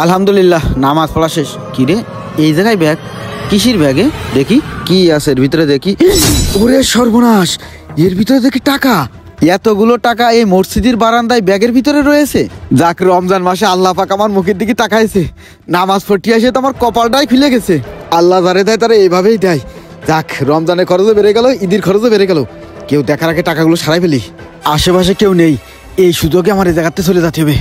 আলহামদুলিল্লাহ, নামাজ পড়া শেষ। কি রে, এই জায়গায় ব্যাগ? কিসির ব্যাগে? দেখি কি আছে এর ভিতরে, দেখি। ওরে সর্বনাশ, এর ভিতরে দেখি টাকা। এতগুলো টাকা এই মসজিদের বারান্দায় ব্যাগের ভিতরে রয়েছে। যাক, রমজান মাসে আল্লাহ পাক আমার মুখের দিকে তাকাইছে। নামাজ পড়তে এসে তো আমার কপালটাই খুলে গেছে। আল্লাহ যারে দেয় তারা এইভাবেই দেয়। যাক, রমজানের খরচও বেড়ে গেল, ঈদের খরচও বেড়ে গেল। কেউ দেখার আগে টাকাগুলো সারাই ফেলি। আশেপাশে কেউ নেই, এই সুযোগে আমার এই জায়গাতে চলে যেতে হবে।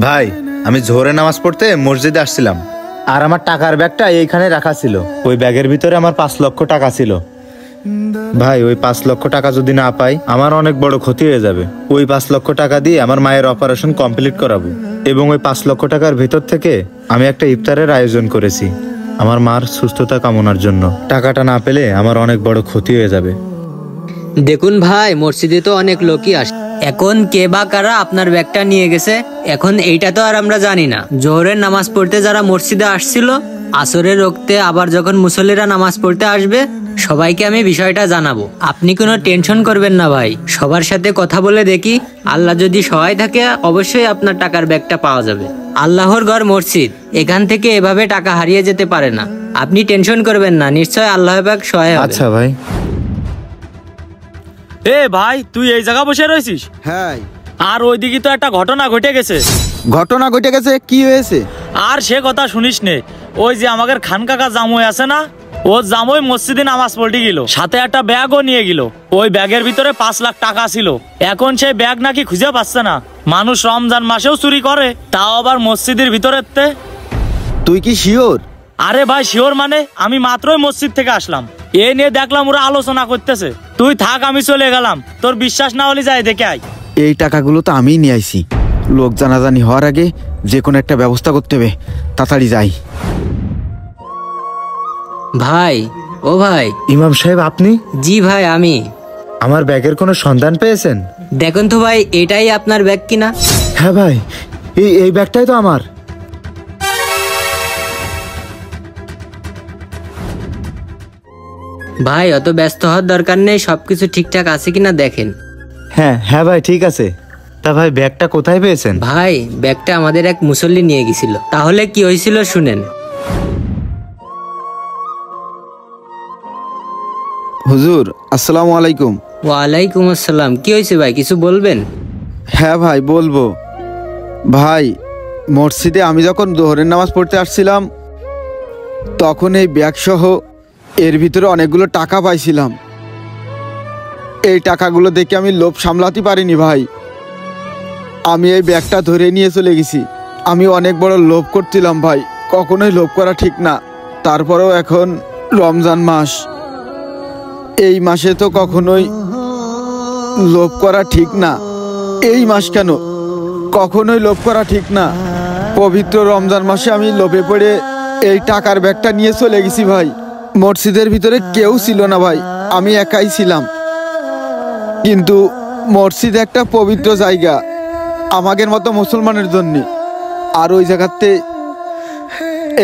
ভাই, আমি জোহরে নামাজ পড়তে মসজিদে আসছিলাম, আর আমার টাকার ব্যাগটা এইখানে রাখা ছিল। ওই ব্যাগের ভিতরে আমার 5 লক্ষ টাকা ছিল। ভাই, ওই 5 লক্ষ টাকা যদি না পাই, আমার অনেক বড় ক্ষতি হয়ে যাবে। ওই 5 লক্ষ টাকা দিয়ে আমার মায়ের অপারেশন কমপ্লিট করাবো, এবং ওই 5 লক্ষ টাকার ভিতর থেকে আমি একটা ইফতারের আয়োজন করেছি আমার মার সুস্থতা কামনার জন্য। টাকাটা না পেলে আমার অনেক বড় ক্ষতি হয়ে যাবে। দেখুন ভাই, মসজিদে তো অনেক লোকই আসে, এখন কে বা কারা আপনার ব্যাগটা নিয়ে গেছে এখন এইটা তো আর আমরা জানি না। জোহরের নামাজ পড়তে যারা মসজিদে আসছিল, আসরের রক্তে আবার যখন মুসল্লিরা নামাজ পড়তে আসবে, সবাইকে আমি বিষয়টা জানাবো। আপনি কোনো টেনশন করবেন না ভাই, সবার সাথে কথা বলে দেখি, আল্লাহ যদি সহায় থাকে অবশ্যই আপনার টাকার ব্যাগটা পাওয়া যাবে। আল্লাহর ঘর মসজিদ, এখান থেকে এভাবে টাকা হারিয়ে যেতে পারে না। আপনি টেনশন করবেন না, নিশ্চয় আল্লাহ পাক সহায় হবে। আচ্ছা ভাই। এ ভাই, তুই এই জায়গা বসে রয়েছিস? হ্যাঁ। আর ওইদিকে তো একটা ঘটনা ঘটে গেছে। ঘটনা ঘটে গেছে? কি হয়েছে? আর সে কথা শুনিস নে, ওই যে আমাদের খান কাকা জামই আছে না, ও জামই মসজিদে নামাজ পড়তে গেল, সাথে একটা ব্যাগও নিয়ে গেল। ওই ব্যাগের ভিতরে 5 লাখ টাকা ছিল। এখন সেই ব্যাগ নাকি খুঁজে পাচ্ছে না। মানুষ রমজান মাসেও চুরি করে, তাও আবার মসজিদের ভিতরেতে। তুই কি শিওর? আরে ভাই, শিওর মানে? আমি মাত্রই মসজিদ থেকে আসলাম, এ নিয়ে দেখলাম ওরা আলোচনা করতেছে। তুই থাক, আমি চলে গেলাম। তোর বিশ্বাস না হলে যাই দেখে আয়। এই টাকাগুলো তো আমিই নিয়ে আইছি। লোক জানাজানি হওয়ার আগে যে কোনো একটা ব্যবস্থা করতে হবে। তাড়াতাড়ি যাই। ভাই, ও ভাই। ইমাম সাহেব, আপনি? জি ভাই, আমি। আমার ব্যাগের কোনো সন্ধান পেয়েছেন? দেখুন তো ভাই, এটাই আপনার ব্যাগ কিনা? হ্যাঁ ভাই, এই ব্যাগটাই তো আমার। ভাই, অত ব্যস্ত হওয়ার দরকার নেই, সবকিছু ঠিকঠাক আছে কিনা দেখেন। হ্যাঁ ভাই, ঠিক আছে। তা ভাই, ব্যাগটা কোথায় পেয়েছেন? ভাই, ব্যাগটা আমাদের এক মুসল্লি নিয়ে গেছিল। তাহলে কি হয়েছিল শুনেন। হুজুর, আসসালামু আলাইকুম। ওয়ালাইকুম আসসালাম। কি হয়েছে ভাই, কিছু বলবেন? হ্যাঁ ভাই, বলবো। ভাই, মসজিদে আমি যখন জোহরের নামাজ পড়তে আসছিলাম, তখন এই ব্যাগ সহ এর ভিতরে অনেকগুলো টাকা পাইছিলাম। এই টাকাগুলো দেখে আমি লোভ সামলাতে পারিনি ভাই। আমি এই ব্যাগটা ধরে নিয়ে চলে গেছি। আমি অনেক বড় লোভ করছিলাম ভাই, কখনোই লোভ করা ঠিক না। তারপরেও এখন রমজান মাস, এই মাসে তো কখনোই লোভ করা ঠিক না। এই মাস কেন, কখনোই লোভ করা ঠিক না। পবিত্র রমজান মাসে আমি লোভে পড়ে এই টাকার ব্যাগটা নিয়ে চলে গেছি ভাই। মসজিদের ভিতরে কেউ ছিল না ভাই, আমি একাই ছিলাম। কিন্তু মসজিদ একটা পবিত্র জায়গা আমাদের মতো মুসলমানের জন্য, আর ওই জায়গাতে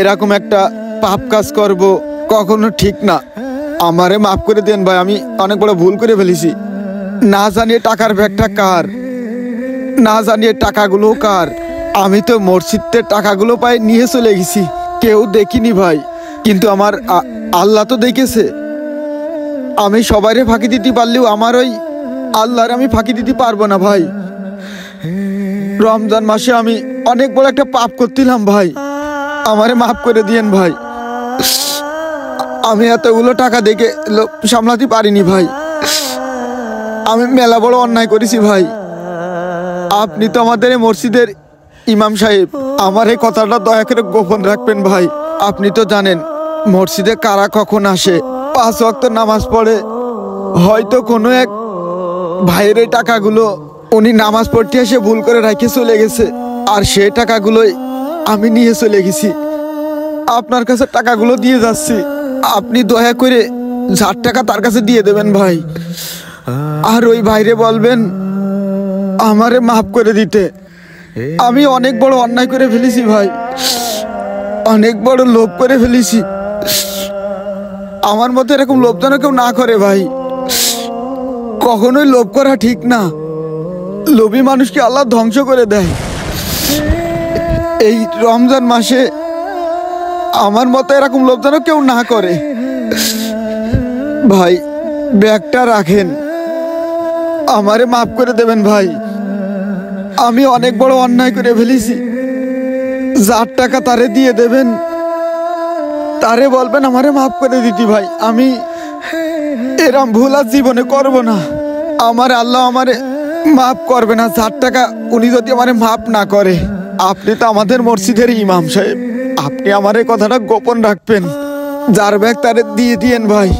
এরকম একটা পাপ কাজ করব কখনো ঠিক না। আমারে মাফ করে দেন ভাই, আমি অনেক বড় ভুল করে ফেলেছি। না জানিয়ে টাকার ব্যাগটা কার, না জানিয়ে টাকাগুলো কার। আমি তো মসজিদের টাকাগুলো পাই নিয়ে চলে গেছি, কেউ দেখিনি ভাই। কিন্তু আমার আল্লাহ তো দেখেছে। আমি সবাইরে ফাঁকি দিতে পারলেও আমার ওই আল্লাহর আমি ফাঁকি দিতে পারবো না ভাই। রমজান মাসে আমি অনেক বড় একটা পাপ করছিলাম ভাই, আমারে মাফ করে দিয়েন ভাই। আমি এতগুলো টাকা দেখে সামলাতে পারিনি ভাই। আমি মেলা বড় অন্যায় করেছি ভাই। আপনি তো আমাদের এই মসজিদের ইমাম সাহেব, আমার এই কথাটা দয়া করে গোপন রাখবেন ভাই। আপনি তো জানেন মসজিদে কারা কখন আসে, 5 ওয়াক্ত নামাজ পড়ে। হয়তো কোনো এক ভাইয়ের এই টাকাগুলো উনি নামাজ পড়তে এসে ভুল করে রেখে চলে গেছে, আর সেই টাকাগুলোই আমি নিয়ে চলে গেছি। আপনার কাছে টাকাগুলো দিয়ে যাচ্ছি, আপনি দয়া করে যার টাকা তার কাছে দিয়ে দেবেন ভাই। আর ওই ভাইরে বলবেন আমারে মাফ করে দিতে। আমি অনেক বড় অন্যায় করে ফেলেছি ভাই, অনেক বড় লোভ করে ফেলেছি। আমার মতো এরকম লোভ যেন কেউ না করে ভাই। কখনোই লোভ করা ঠিক না। লোভী মানুষকে আল্লাহ ধ্বংস করে দেয়। এই রমজান মাসে আমার মতো এরকম লোভ যেন কেউ না করে। ভাই ব্যাগটা রাখেন, আমারে মাফ করে দেবেন ভাই। আমি অনেক বড় অন্যায় করে ফেলেছি। যার টাকা তারে দিয়ে দেবেন, তারে বলবেন আমারে মাফ করে দিতি ভাই। আমি এরম ভুল আর জীবনে করব না। আমার আল্লাহ আমারে মাফ করবে না। যার টাকা উনি যদি আমারে মাফ না করে, আপনি তো আমাদের মসজিদের ইমাম সাহেব, আপনি আমার এই কথাটা গোপন রাখবেন। যার ব্যাগ তারে দিয়ে দিয়েন ভাই,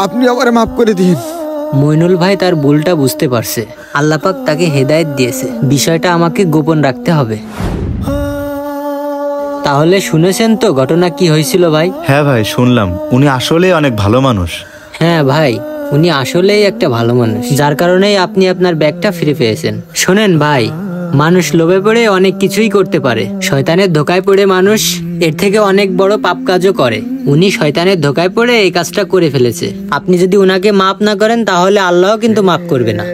আপনি আমারে মাফ করে দিন। মইনুল ভাই তার ভুলটা বুঝতে পারছে। আল্লাহ পাক তাকে হেদায়েত দিয়েছে, বিষয়টা আমাকে গোপন রাখতে হবে। তাহলে শুনেছেন তো ঘটনা কি হয়েছিল ভাই? হ্যাঁ ভাই, শুনলাম। উনি আসলেই অনেক ভালো মানুষ। হ্যাঁ ভাই, উনি আসলেই একটা ভালো মানুষ, যার কারণেই আপনি আপনার ব্যাগটা ফিরে পেয়েছেন। শোনেন ভাই, মানুষ লোভে পড়ে অনেক কিছুই করতে পারে। শয়তানের ধোকায় পড়ে মানুষ এর থেকে অনেক বড় পাপ কাজও করে। উনি শয়তানের ধোকায় পড়ে এই কাজটা করে ফেলেছে। আপনি যদি উনাকে মাফ না করেন তাহলে আল্লাহও কিন্তু মাফ করবে না।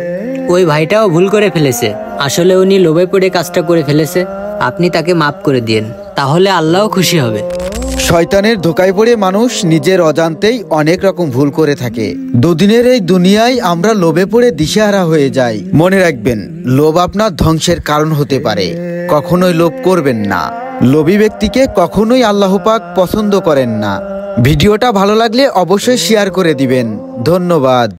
ওই ভাইটাও ভুল করে ফেলেছে, আসলে উনি লোভে পড়ে কাজটা করে ফেলেছে। আপনি তাকে মাফ করে দিয়েন, তাহলে আল্লাহও খুশি হবে। শয়তানের ধোকায় পড়ে মানুষ নিজের অজান্তেই অনেক রকম ভুল করে থাকে। দুদিনের এই দুনিয়ায় আমরা লোভে পড়ে দিশেহারা হয়ে যাই। মনে রাখবেন, লোভ আপনার ধ্বংসের কারণ হতে পারে। কখনোই লোভ করবেন না। লোভী ব্যক্তিকে কখনোই আল্লাহ পাক পছন্দ করেন না। ভিডিওটা ভালো লাগলে অবশ্যই শেয়ার করে দিবেন। ধন্যবাদ।